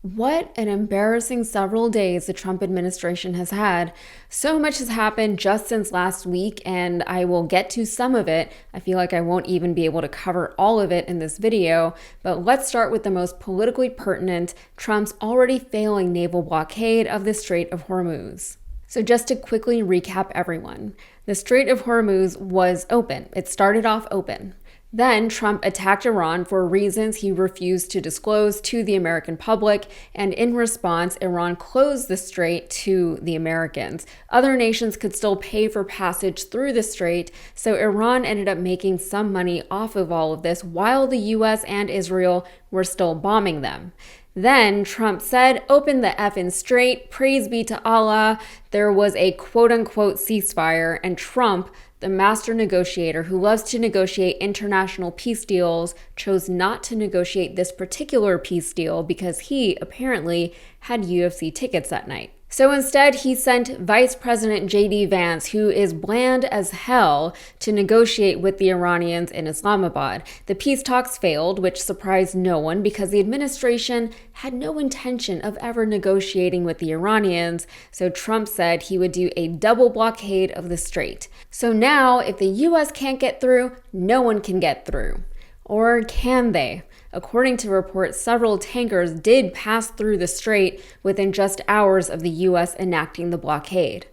What an embarrassing several days the Trump administration has had. So much has happened just since last week, and I will get to some of it. I feel like I won't even be able to cover all of it in this video, but let's start with the most politically pertinent, Trump's already failing naval blockade of the Strait of Hormuz. So just to quickly recap everyone, the Strait of Hormuz was open. It started off open. Then Trump attacked Iran for reasons he refused to disclose to the American public, and in response, Iran closed the strait to the Americans. Other nations could still pay for passage through the strait, so Iran ended up making some money off of all of this while the US and Israel were still bombing them. Then Trump said, "Open the effing strait, praise be to Allah." There was a quote-unquote ceasefire, and Trump, the master negotiator who loves to negotiate international peace deals, chose not to negotiate this particular peace deal because he apparently had UFC tickets that night. So instead, he sent Vice President J.D. Vance, who is bland as hell, to negotiate with the Iranians in Islamabad. The peace talks failed, which surprised no one because the administration had no intention of ever negotiating with the Iranians, so Trump said he would do a double blockade of the strait. So now, if the U.S. can't get through, no one can get through. Or can they? According to reports, several tankers did pass through the strait within just hours of the U.S. enacting the blockade.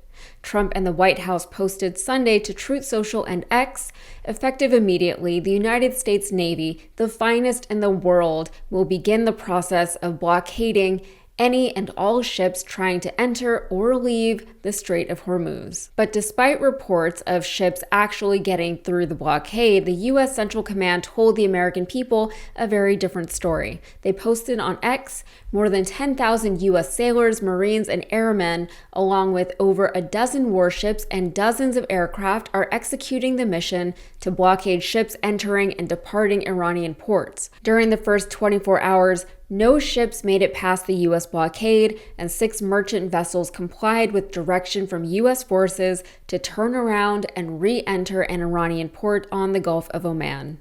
Trump and the White House posted Sunday to Truth Social and X, effective immediately, the United States Navy, the finest in the world, will begin the process of blockading any and all ships trying to enter or leave the Strait of Hormuz. But despite reports of ships actually getting through the blockade, the U.S. Central Command told the American people a very different story. They posted on X, more than 10,000 U.S. sailors, Marines, and airmen, along with over a dozen warships and dozens of aircraft, are executing the mission to blockade ships entering and departing Iranian ports. During the first 24 hours, no ships made it past the U.S. blockade, and 6 merchant vessels complied with direction from U.S. forces to turn around and re-enter an Iranian port on the Gulf of Oman.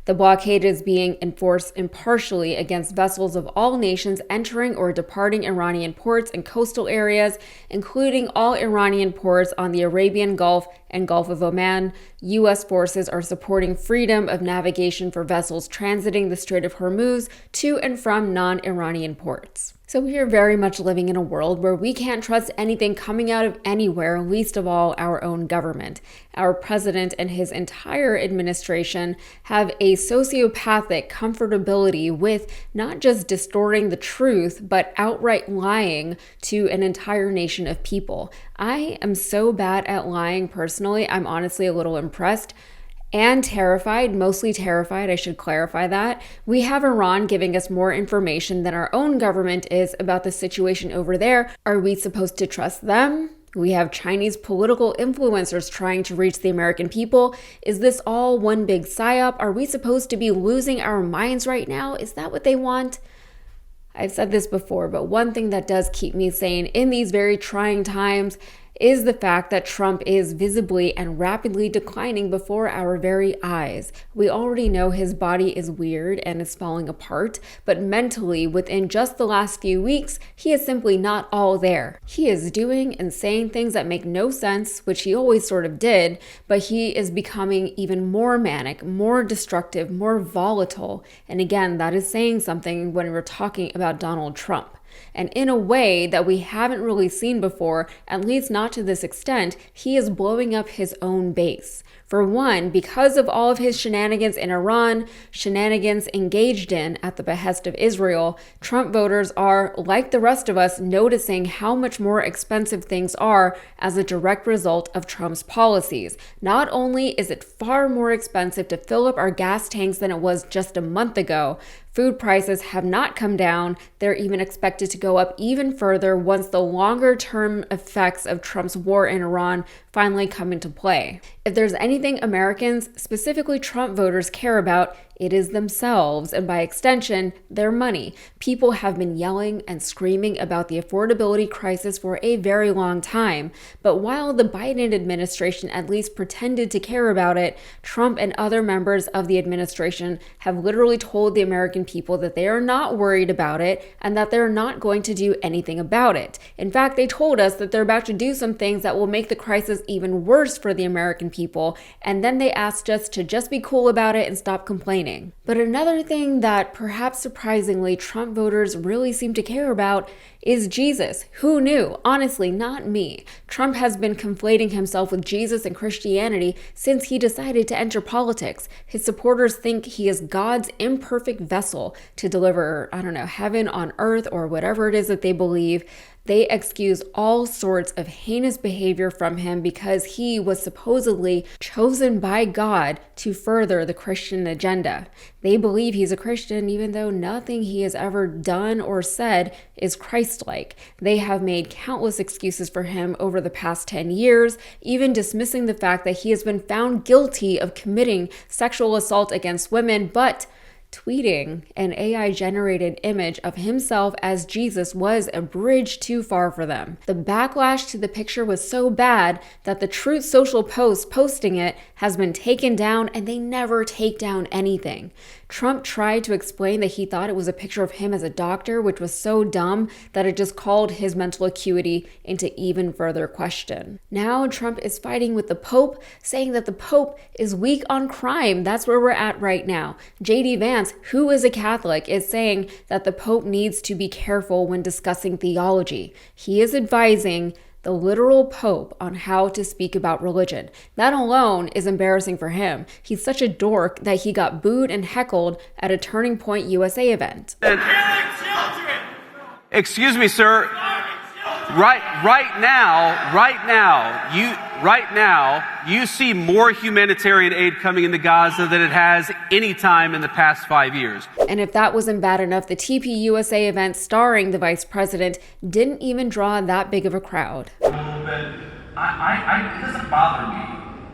The blockade is being enforced impartially against vessels of all nations entering or departing Iranian ports and coastal areas, including all Iranian ports on the Arabian Gulf and Gulf of Oman. U.S. forces are supporting freedom of navigation for vessels transiting the Strait of Hormuz to and from non-Iranian ports. So we are very much living in a world where we can't trust anything coming out of anywhere, least of all our own government. Our president and his entire administration have a sociopathic comfortability with not just distorting the truth, but outright lying to an entire nation of people. I am so bad at lying personally. I'm honestly a little impressed. And terrified, mostly terrified, I should clarify that. We have Iran giving us more information than our own government is about the situation over there. Are we supposed to trust them? We have Chinese political influencers trying to reach the American people. Is this all one big psyop? Are we supposed to be losing our minds right now? Is that what they want? I've said this before, but one thing that does keep me sane in these very trying times is the fact that Trump is visibly and rapidly declining before our very eyes. We already know his body is weird and is falling apart, but mentally, within just the last few weeks, he is simply not all there. He is doing and saying things that make no sense, which he always sort of did, but he is becoming even more manic, more destructive, more volatile. And again, that is saying something when we're talking about Donald Trump. And in a way that we haven't really seen before, at least not to this extent, he is blowing up his own base. For one, because of all of his shenanigans in Iran, shenanigans engaged in at the behest of Israel, Trump voters are, like the rest of us, noticing how much more expensive things are as a direct result of Trump's policies. Not only is it far more expensive to fill up our gas tanks than it was just a month ago, food prices have not come down. They're even expected to go up even further once the longer-term effects of Trump's war in Iran finally come into play. If there's anything Americans, specifically Trump voters, care about, It is themselves, and by extension, their money. People have been yelling and screaming about the affordability crisis for a very long time. But while the Biden administration at least pretended to care about it, Trump and other members of the administration have literally told the American people that they are not worried about it and that they're not going to do anything about it. In fact, they told us that they're about to do some things that will make the crisis even worse for the American people, and then they asked us to just be cool about it and stop complaining. But another thing that perhaps surprisingly Trump voters really seem to care about is Jesus. Who knew? Honestly, not me. Trump has been conflating himself with Jesus and Christianity since he decided to enter politics. His supporters think he is God's imperfect vessel to deliver, heaven on earth or whatever it is that they believe. They excuse all sorts of heinous behavior from him because he was supposedly chosen by God to further the Christian agenda. They believe he's a Christian even though nothing he has ever done or said is Christ-like. They have made countless excuses for him over the past 10 years, even dismissing the fact that he has been found guilty of committing sexual assault against women, but tweeting an AI-generated image of himself as Jesus was a bridge too far for them. The backlash to the picture was so bad that the Truth Social post posting it has been taken down, and they never take down anything. Trump tried to explain that he thought it was a picture of him as a doctor, which was so dumb that it just called his mental acuity into even further question. Now Trump is fighting with the Pope, saying that the Pope is weak on crime. That's where we're at right now. JD Vance, who is a Catholic, is saying that the Pope needs to be careful when discussing theology. He is advising the literal Pope on how to speak about religion. That alone is embarrassing for him. He's such a dork that he got booed and heckled at a Turning Point USA event. Excuse me, sir. Right now, you see more humanitarian aid coming into Gaza than it has any time in the past 5 years. And if that wasn't bad enough, the TPUSA event starring the vice president didn't even draw that big of a crowd. A little bit. It doesn't bother me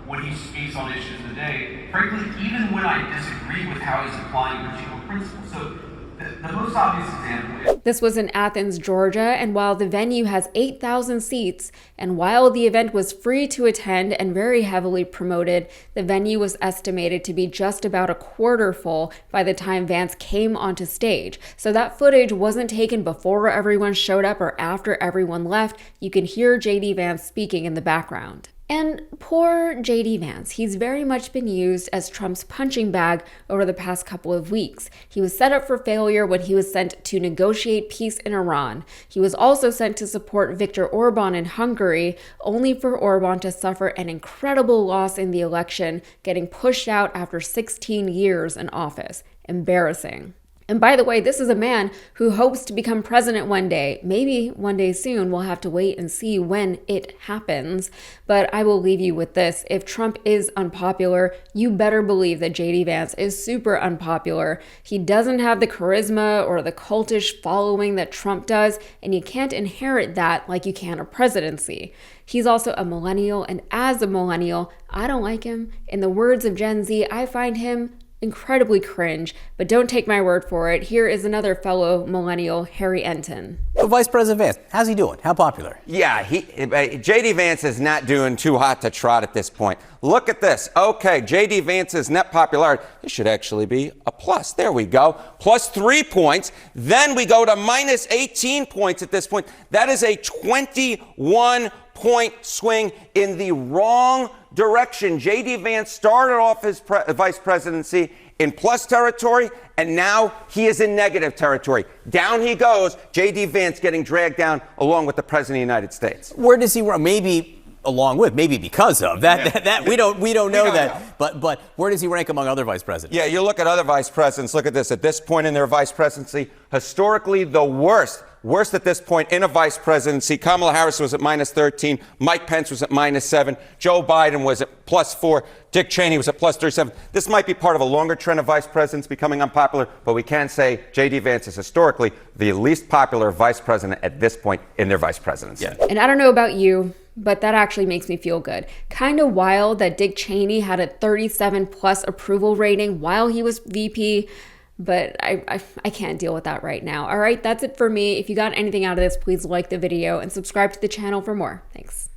when he speaks on issues of the day. Frankly, even when I disagree with how he's applying particular principles. So the most obvious example. This was in Athens, Georgia, and while the venue has 8,000 seats, and while the event was free to attend and very heavily promoted, the venue was estimated to be just about a quarter full by the time Vance came onto stage. So that footage wasn't taken before everyone showed up or after everyone left. You can hear JD Vance speaking in the background. And poor JD Vance, he's very much been used as Trump's punching bag over the past couple of weeks. He was set up for failure when he was sent to negotiate peace in Iran. He was also sent to support Viktor Orban in Hungary, only for Orban to suffer an incredible loss in the election, getting pushed out after 16 years in office. Embarrassing. And by the way, this is a man who hopes to become president one day. Maybe one day soon. We'll have to wait and see when it happens. But I will leave you with this. If Trump is unpopular, you better believe that JD Vance is super unpopular. He doesn't have the charisma or the cultish following that Trump does, and you can't inherit that like you can a presidency. He's also a millennial, and as a millennial, I don't like him. In the words of Gen Z, I find him incredibly cringe, but don't take my word for it. Here is another fellow millennial, Harry Enton. So Vice President Vance, how's he doing? How popular? Yeah, J.D. Vance is not doing too hot to trot at this point. Look at this. Okay, J.D. Vance's net popularity, this should actually be a plus. There we go. Plus 3 points. Then we go to minus 18 points at this point. That is a 21-point swing in the wrong direction. J.D. Vance started off his vice presidency in plus territory, and now he is in negative territory. Down he goes. J.D. Vance getting dragged down along with the President of the United States. Where does he run? Maybe along with, maybe because of that. That we don't know that. But where does he rank among other vice presidents? Yeah, you look at other vice presidents. Look at this. At this point in their vice presidency, historically the worst at this point in a vice presidency. Kamala Harris was at minus 13. Mike Pence was at minus 7. Joe Biden was at plus 4. Dick Cheney was at plus 37. This might be part of a longer trend of vice presidents becoming unpopular, but we can say J.D. Vance is historically the least popular vice president at this point in their vice presidency. Yeah. And I don't know about you, but that actually makes me feel good. Kind of wild that Dick Cheney had a 37 plus approval rating while he was VP, but I can't deal with that right now. All right, that's it for me. If you got anything out of this, please like the video and subscribe to the channel for more. Thanks.